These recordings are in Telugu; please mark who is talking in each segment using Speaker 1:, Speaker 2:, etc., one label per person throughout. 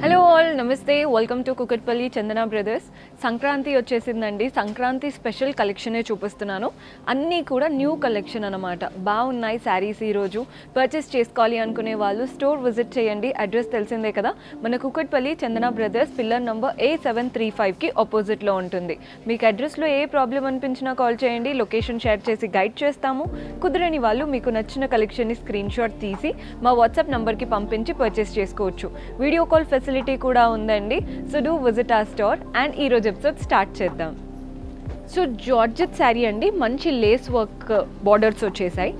Speaker 1: హలో ఆల్, నమస్తే. Welcome to Kukatpally Chandana brothers. Sankranti వచ్చేసిందండి. సంక్రాంతి స్పెషల్ కలెక్షనే చూపిస్తున్నాను. అన్నీ కూడా న్యూ కలెక్షన్ అనమాట. బాగున్నాయి శారీస్. ఈరోజు పర్చేస్ చేసుకోవాలి అనుకునే వాళ్ళు స్టోర్ విజిట్ చేయండి. అడ్రస్ తెలిసిందే కదా, మన కుకట్పల్లి చందన బ్రదర్స్ పిల్లర్ నంబర్ A735కి ఆపోజిట్లో ఉంటుంది. మీకు అడ్రస్లో ఏ ప్రాబ్లం అనిపించినా కాల్ చేయండి. లొకేషన్ షేర్ చేసి గైడ్ చేస్తాము. కుదరని వాళ్ళు మీకు నచ్చిన కలెక్షన్ని స్క్రీన్ షాట్ తీసి మా వాట్సాప్ నంబర్కి పంపించి పర్చేస్ చేసుకోవచ్చు. వీడియో కాల్ ఫెసిలిటీ కూడా ఉందండి. సో డూ విజిట్ ఆ స్టోర్. అండ్ ఈరోజు ఎపిసోడ్ స్టార్ట్ చేద్దాం. సో జార్జెట్ శారీ అండి, మంచి లేస్ వర్క్ బార్డర్స్ వచ్చేసాయి.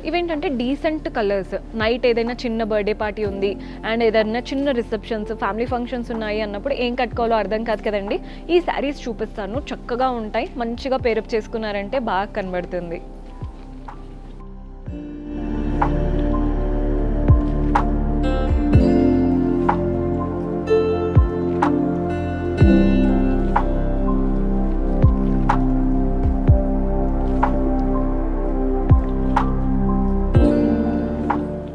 Speaker 1: ఇవేంటంటే డీసెంట్ కలర్స్. నైట్ ఏదైనా చిన్న బర్త్డే పార్టీ ఉంది అండ్ ఏదైనా చిన్న రిసెప్షన్స్, ఫ్యామిలీ ఫంక్షన్స్ ఉన్నాయి అన్నప్పుడు ఏం కట్టుకోవాలో అర్థం కాదు కదండి. ఈ శారీస్ చూపిస్తాను. చక్కగా ఉంటాయి. మంచిగా పేరప్ చేసుకున్నారంటే బాగా కనబడుతుంది.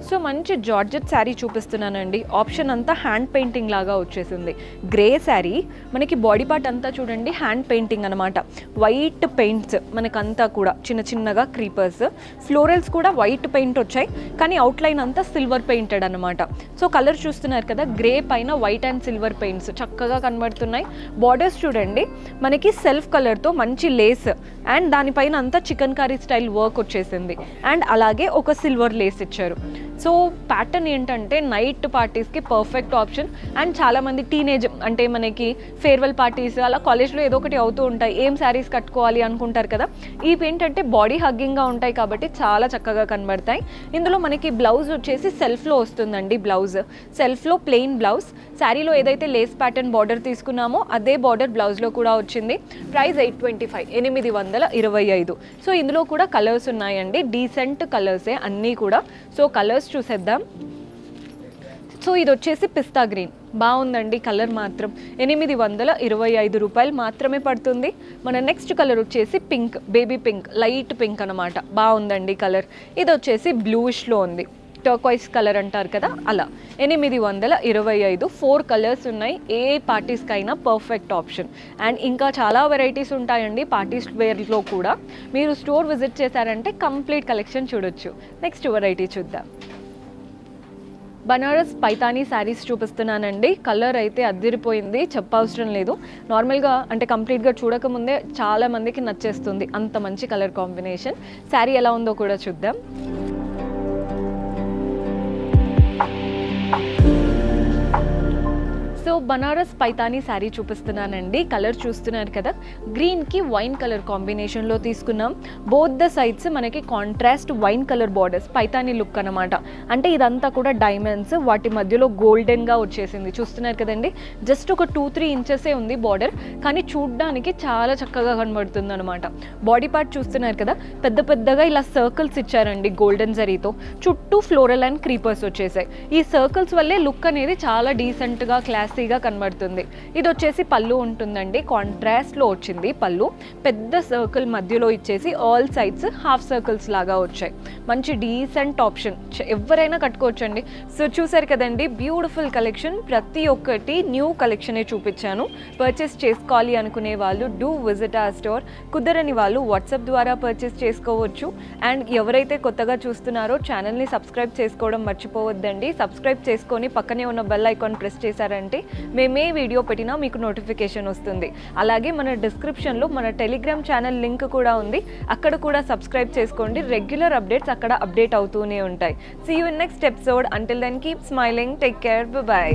Speaker 1: సో మంచి జార్జెట్ శారీ చూపిస్తున్నానండి. ఆప్షన్ అంతా హ్యాండ్ పెయింటింగ్ లాగా వచ్చేసింది. గ్రే శారీ, మనకి బాడీ పార్ట్ అంతా చూడండి హ్యాండ్ పెయింటింగ్ అనమాట. వైట్ పెయింట్స్ మనకంతా కూడా చిన్న చిన్నగా క్రీపర్స్, ఫ్లోరల్స్ కూడా వైట్ పెయింట్ వచ్చాయి, కానీ అవుట్లైన్ అంతా సిల్వర్ పెయింటెడ్ అనమాట. సో కలర్ చూస్తున్నారు కదా, గ్రే పైన వైట్ అండ్ సిల్వర్ పెయింట్స్ చక్కగా కనబడుతున్నాయి. బార్డర్స్ చూడండి మనకి సెల్ఫ్ కలర్తో మంచి లేస్ అండ్ దానిపైన అంతా చికెన్ కర్రీ స్టైల్ వర్క్ వచ్చేసింది. అండ్ అలాగే ఒక సిల్వర్ లేస్ ఇచ్చారు. సో ప్యాటర్న్ ఏంటంటే నైట్ పార్టీస్కి పర్ఫెక్ట్ ఆప్షన్. అండ్ చాలామంది టీనేజ్ అంటే మనకి ఫేర్వెల్ పార్టీస్ అలా కాలేజ్లో ఏదో ఒకటి అవుతూ ఉంటాయి, ఏం శారీస్ కట్టుకోవాలి అనుకుంటారు కదా. ఇవి ఏంటంటే బాడీ హగ్గింగ్గా ఉంటాయి కాబట్టి చాలా చక్కగా కనబడతాయి. ఇందులో మనకి బ్లౌజ్ వచ్చేసి సెల్ఫ్లో వస్తుందండి. బ్లౌజ్ సెల్ఫ్లో ప్లెయిన్ బ్లౌజ్. శారీలో ఏదైతే లేస్ ప్యాటర్న్ బార్డర్ తీసుకున్నామో అదే బార్డర్ బ్లౌజ్లో కూడా వచ్చింది. ప్రైస్ 825, 825. సో ఇందులో కూడా కలర్స్ ఉన్నాయండి. డీసెంట్ కలర్సే అన్నీ కూడా. సో కలర్స్ చూసేద్దాం. సో ఇది వచ్చేసి పిస్తా గ్రీన్, బాగుందండి కలర్ మాత్రం. 825 రూపాయలు మాత్రమే పడుతుంది. మన నెక్స్ట్ కలర్ వచ్చేసి pink, baby pink, light pink అనమాట. బాగుందండి కలర్. ఇది వచ్చేసి బ్లూయిష్లో ఉంది, టర్క్వైస్ కలర్ అంటారు కదా అలా. 825. 4 కలర్స్ ఉన్నాయి. ఏ పార్టీస్కైనా పర్ఫెక్ట్ ఆప్షన్. అండ్ ఇంకా చాలా వెరైటీస్ ఉంటాయండి పార్టీస్ వేర్లో కూడా. మీరు స్టోర్ విజిట్ చేశారంటే కంప్లీట్ కలెక్షన్ చూడొచ్చు. నెక్స్ట్ వెరైటీ చూద్దాం. బనారస్ పైతానీ శారీస్ చూపిస్తున్నానండి. కలర్ అయితే అదిరిపోయింది, చెప్పవసరం లేదు. నార్మల్గా అంటే కంప్లీట్గా చూడకముందే చాలా మందికి నచ్చేస్తుంది, అంత మంచి కలర్ కాంబినేషన్. శారీ ఎలా ఉందో కూడా చూద్దాం. సో బనారస్ పైతానీ శారీ చూపిస్తున్నానండి. కలర్ చూస్తున్నారు కదా, గ్రీన్కి వైన్ కలర్ కాంబినేషన్లో తీసుకున్నాం. బోత్ ద సైడ్స్ మనకి contrast wine colour borders, Paithani look అనమాట. అంటే ఇదంతా కూడా డైమండ్స్, వాటి మధ్యలో గోల్డెన్గా వచ్చేసింది. చూస్తున్నారు కదండి, జస్ట్ ఒక 2-3 ఇంచెసే ఉంది బార్డర్, కానీ చూడ్డానికి చాలా చక్కగా కనబడుతుంది అనమాట. బాడీ పార్ట్ చూస్తున్నారు కదా, పెద్ద పెద్దగా ఇలా సర్కిల్స్ ఇచ్చారండి గోల్డెన్ జరీతో. చుట్టూ ఫ్లోరల్ అండ్ క్రీపర్స్ వచ్చేసాయి. ఈ సర్కిల్స్ వల్లే లుక్ అనేది చాలా డీసెంట్గా క్లాసీగా కనబడుతుంది. ఇది వచ్చేసి పళ్ళు ఉంటుందండి, కాంట్రాస్ట్లో వచ్చింది పళ్ళు. పెద్ద సర్కిల్ మధ్యలో ఇచ్చేసి ఆల్ సైడ్స్ హాఫ్ సర్కిల్స్ లాగా వచ్చాయి. మంచి డీసెంట్ ఆప్షన్, ఎవరైనా కట్టుకోవచ్చండి. సో చూసారు కదండి, బ్యూటిఫుల్ కలెక్షన్. ప్రతి ఒక్కటి న్యూ కలెక్షనే చూపించాను. పర్చేస్ చేసుకోవాలి అనుకునే వాళ్ళు డూ విజిట్ ఆ స్టోర్. కుదరని వాళ్ళు వాట్సాప్ ద్వారా పర్చేస్ చేసుకోవచ్చు. అండ్ ఎవరైతే కొత్తగా చూస్తున్నారో ఛానల్ని సబ్స్క్రైబ్ చేసుకోవడం మర్చిపోవద్దండి. సబ్స్క్రైబ్ చేసుకొని పక్కనే ఉన్న బెల్ ఐకాన్ ప్రెస్ చేశారంటే మేమే వీడియో పెట్టినా మీకు నోటిఫికేషన్ వస్తుంది. అలాగే మన డిస్క్రిప్షన్లో మన టెలిగ్రామ్ ఛానల్ లింక్ కూడా ఉంది, అక్కడ కూడా సబ్స్క్రైబ్ చేసుకోండి. రెగ్యులర్ అప్డేట్స్ అక్కడ అప్డేట్ అవుతూనే ఉంటాయి. See you in next episode. Until then keep smiling, take care, by.